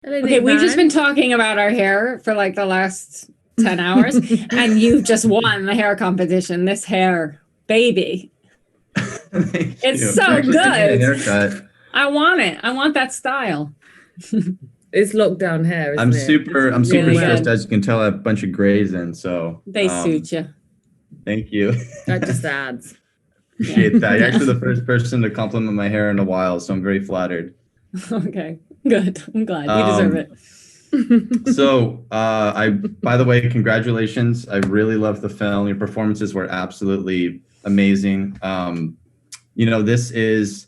Hello, Okay, Nick we've just Van. been talking about our hair for like the last 10 hours, and you've just won the hair competition. This hair, baby. Thank It's you. so Actually, I need a good. haircut. I want it. I want that style. It's lockdown hair, I'm isn't it? super It's I'm doing super Really stressed. good. well. As you can tell, I have a bunch of grays in, so They suit you. thank you. That just adds. Yeah. Appreciate that. You're Yeah. actually the first person to compliment my hair in a while, so I'm very flattered. Okay. Good. I'm glad. You deserve Um, it. I by the way, congratulations. I really love the film. Your performances were absolutely amazing. This is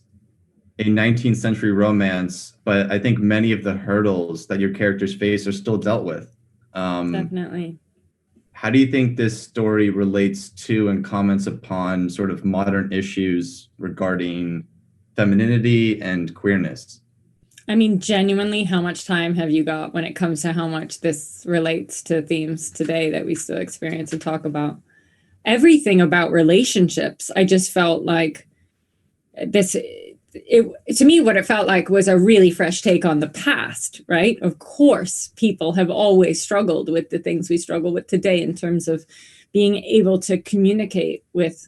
a 19th century romance, but I think many of the hurdles that your characters face are still dealt with. Um, Definitely. how do you think this story relates to and comments upon sort of modern issues regarding femininity and queerness? I mean, genuinely, how much time have you got when it comes to how much this relates to themes today that we still experience and talk about? Everything about relationships, I just felt like this to me, what it felt like was a really fresh take on the past, right? Of course, people have always struggled with the things we struggle with today in terms of being able to communicate with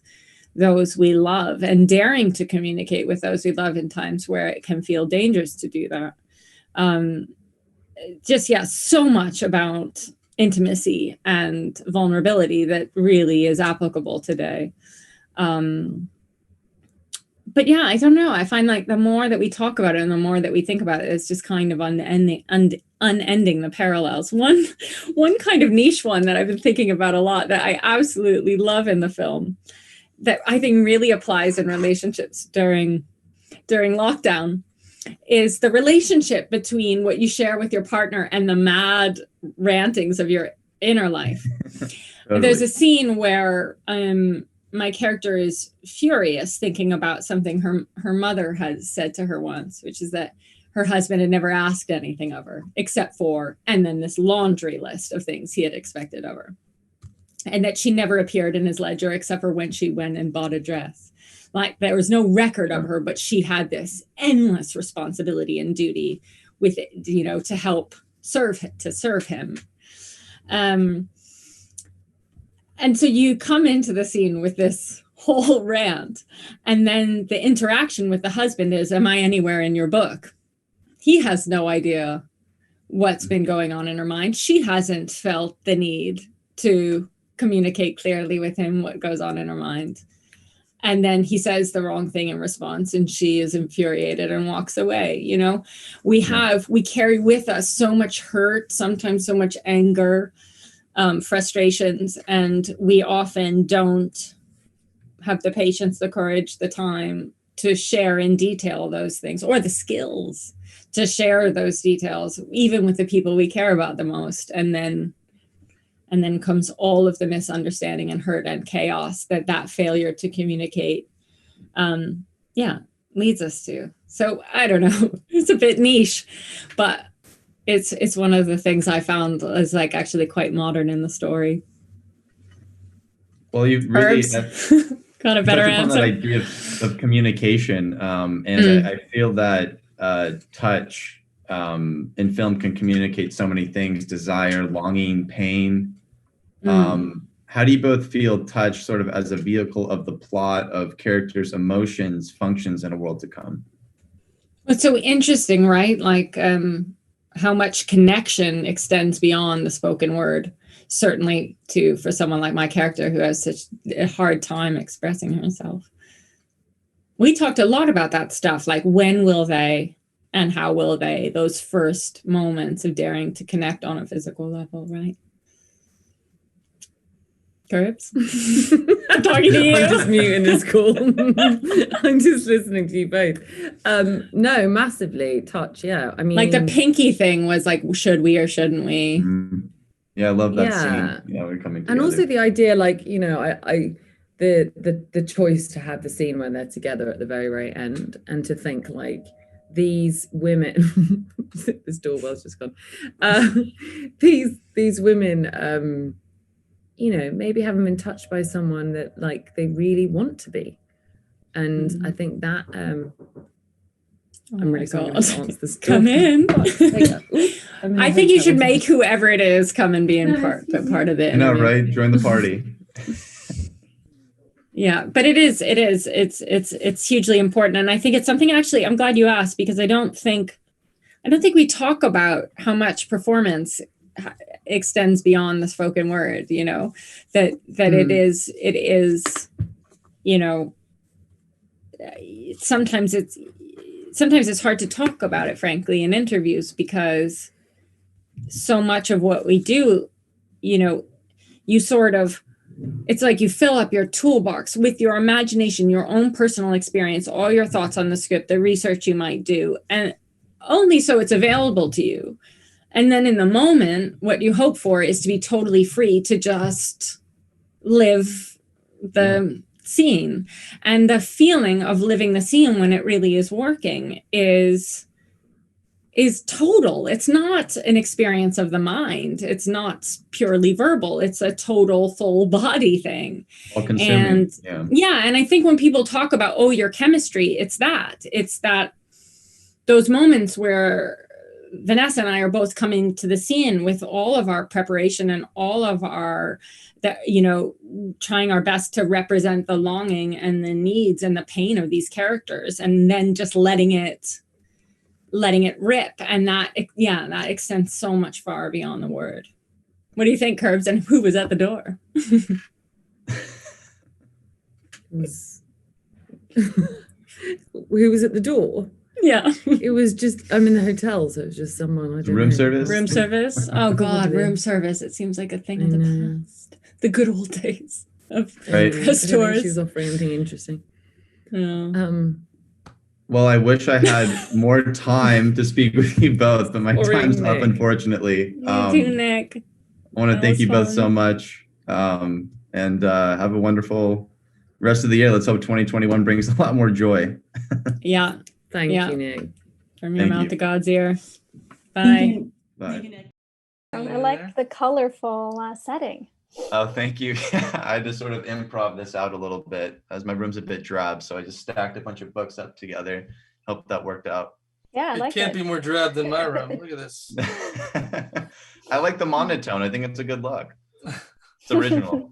those we love and daring to communicate with those we love in times where it can feel dangerous to do that. Um, yeah, so much about intimacy and vulnerability that really is applicable today. But yeah, I don't know. I find like the more that we talk about it and the more that we think about it, it's just kind of unending the parallels. One kind of niche one that I've been thinking about a lot that I absolutely love in the film that I think really applies in relationships during lockdown is the relationship between what you share with your partner and the mad rantings of your inner life. There's a Totally. scene where my character is furious thinking about something her mother has said to her once, which is that her husband had never asked anything of her except for, and then this laundry list of things he had expected of her, and that she never appeared in his ledger except for when she went and bought a dress. Like there was no record of Yeah. her, but she had this endless responsibility and duty with it, to help serve him. Um, and so you come into the scene with this whole rant, and then the interaction with the husband is, am I anywhere in your book? He has no idea what's been going on in her mind. She hasn't felt the need to communicate clearly with him what goes on in her mind. And then he says the wrong thing in response, and she is infuriated and walks away. We carry with us so much hurt, sometimes so much anger, frustrations, and we often don't have the patience, the courage, the time to share in detail those things, or the skills to share those details, even with the people we care about the most. And then comes all of the misunderstanding and hurt and chaos that failure to communicate, yeah, leads us to. So I don't know, it's a bit niche, but it's one of the things I found is like actually quite modern in the story. Well, you really Herbs, got a better touch upon that answer? idea of communication, and I feel that touch in film can communicate so many things: desire, longing, pain. How do you both feel touch sort of as a vehicle of the plot of characters' emotions functions in a world to come? It's so interesting, right? Like how much connection extends beyond the spoken word. Certainly, for someone like my character who has such a hard time expressing herself. We talked a lot about that stuff, like when will they and how will they, those first moments of daring to connect on a physical level, right? Curbs? I'm talking to you. I'm just muting this call. I'm just listening to you both. No, massively touch. Yeah, I mean, like the pinky thing was like, should we or shouldn't we? Yeah, I love that Yeah. scene. Yeah, we're coming together. And also the idea, like, the choice to have the scene when they're together at the very, very end, and to think like these women, this doorbell's just gone. These women, maybe haven't been touched by someone that like they really want to be. And I think that I'm really sorry to answer this. Come in. I think you should hotel. make whoever it is come and be in part of it. I know, right? Join the party. Yeah, but it's hugely important, and I think it's something, actually, I'm glad you asked, because I don't think we talk about how much performance extends beyond the spoken word, you know, that it is, you know, sometimes it's hard to talk about it, frankly, in interviews, because so much of what we do, you know, you sort of, it's like you fill up your toolbox with your imagination, your own personal experience, all your thoughts on the script, the research you might do, and only so it's available to you. And then in the moment, what you hope for is to be totally free to just live the scene. And the feeling of living the scene when it really is working is total. It's not an experience of the mind. It's not purely verbal. It's a total full body thing. All consuming. And and I think when people talk about, oh, your chemistry, it's that those moments where Vanessa and I are both coming to the scene with all of our preparation and all of our, you know, trying our best to represent the longing and the needs and the pain of these characters, and then just letting it rip. And that extends so much far beyond the word. What do you think, Curbs? And who was at the door? Who was at the door? Yeah. It was just, I'm in the hotel, so it was just someone. I don't Room know. service? Room service? Oh, God, room service. It seems like a thing of the past. The good old days of press She tours. was offering anything interesting. Oh. Well, I wish I had more time to speak with you both, but my time's up, unfortunately. You too, Nick. I want to thank you both so much, and have a wonderful rest of the year. Let's hope 2021 brings a lot more joy. Yeah. Thank you, Nick. From your mouth to God's ear. Bye. Bye. I like the colorful setting. Oh, thank you. I had to sort of improv this out a little bit, as my room's a bit drab, so I just stacked a bunch of books up together. Hope that worked out. Yeah, I like it. Can't be more drab than my room. Look at this. I like the monotone. I think it's a good look. It's original.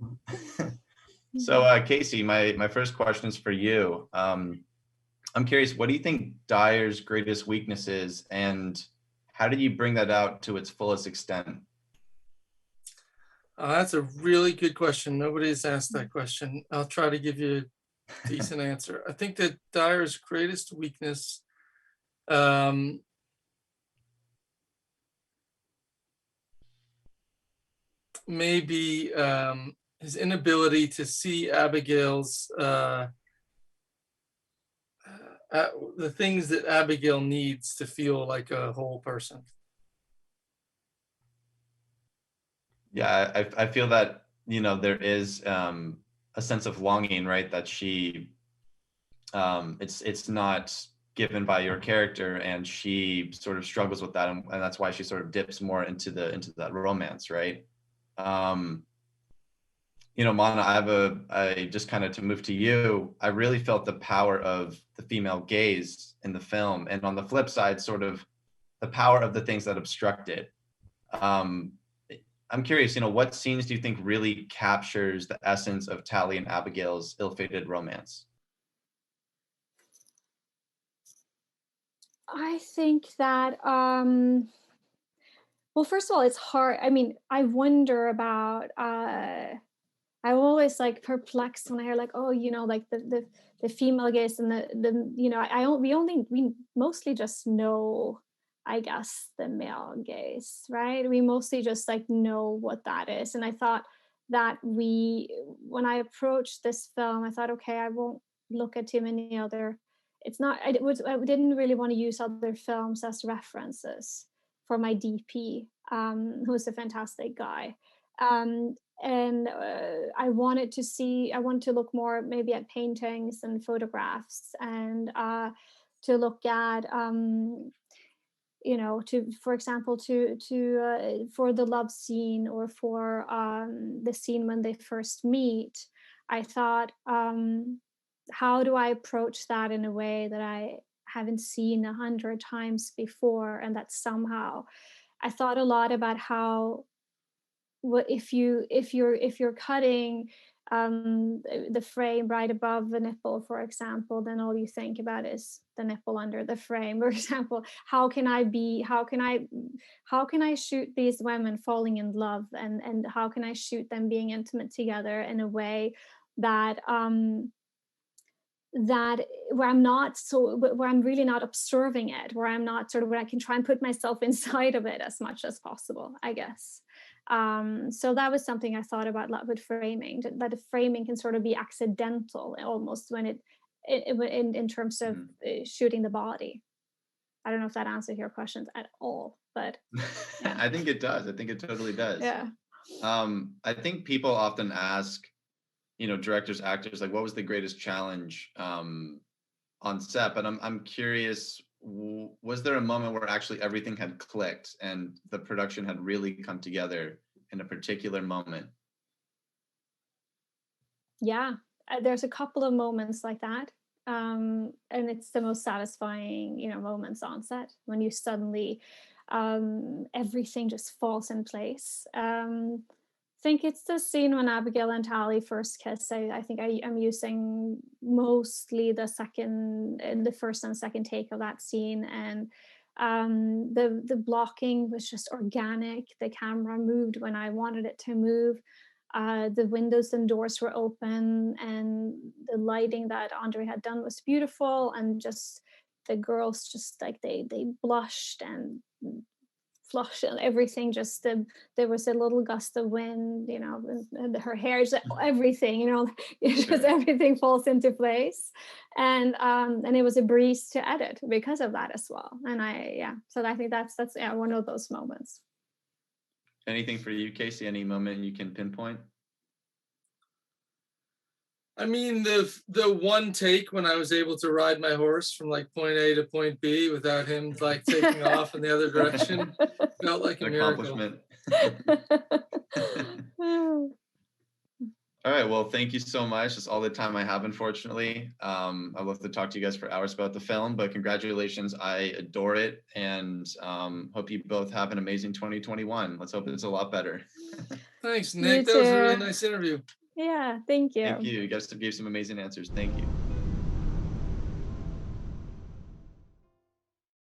So, Casey, my first question is for you. I'm curious, what do you think DYER's greatest weakness is, and how did you bring that out to its fullest extent? That's a really good question. Nobody's asked that question. I'll try to give you a decent answer. I think that DYER's greatest weakness may be his inability to see Abigail's the things that Abigail needs to feel like a whole person. Yeah, I feel that, you know, there is a sense of longing, right? That she, it's not given by your character, and she sort of struggles with that, and that's why she sort of dips more into that romance, right? You know, Mana, I just kind of, to move to you, I really felt the power of the female gaze in the film, and on the flip side, sort of the power of the things that obstruct it. I'm curious, you know, what scenes do you think really captures the essence of Tally and Abigail's ill-fated romance? I think that, well, first of all, it's hard. I mean, I wonder about, I'm always like perplexed when I hear like, oh, you know, like the female gaze and the you know, we mostly just know, I guess, the male gaze, right? We mostly just like know what that is. And I thought that when I approached this film, I thought, okay, I won't look at too many other, I didn't really want to use other films as references for my DP, who's a fantastic guy. And I wanted to look more maybe at paintings and photographs, and to look at, you know, for example, for the love scene, or for the scene when they first meet. I thought, how do I approach that in a way that I haven't seen 100 times before, and that somehow I thought a lot about how if you're cutting the frame right above the nipple, for example, then all you think about is the nipple under the frame. For example, how can I shoot these women falling in love, and how can I shoot them being intimate together in a way that where I'm really not observing it, where I'm not where I can try and put myself inside of it as much as possible, I guess. So that was something I thought about a lot with framing, that the framing can sort of be accidental almost when in terms of shooting the body. I don't know if that answers your questions at all, but yeah. I think it does. I think it totally does. Yeah. I think people often ask, directors, actors, like, what was the greatest challenge on set? But I'm curious, was there a moment where actually everything had clicked and the production had really come together in a particular moment? Yeah, there's a couple of moments like that. And it's the most satisfying, moments on set, when you suddenly, everything just falls in place. I think it's the scene when Abigail and Tally first kiss. I think I'm using mostly the first and second take of that scene, and the blocking was just organic. The camera moved when I wanted it to move. The windows and doors were open, and the lighting that Andre had done was beautiful, and just the girls just like they blushed and flushed, and everything just there was a little gust of wind, and her hair, just everything, it just everything falls into place, and it was a breeze to edit because of that as well. And so I think that's one of those moments. Anything for you, Casey? Any moment you can pinpoint? I mean, the one take when I was able to ride my horse from like point A to point B without him like taking off in the other direction felt like a miracle. All right. Well, thank you so much. That's all the time I have, unfortunately. I'd love to talk to you guys for hours about the film, but congratulations. I adore it, and hope you both have an amazing 2021. Let's hope it's a lot better. Thanks, Nick. That was a really nice interview. Yeah, thank you. Thank you. You guys gave some amazing answers. Thank you.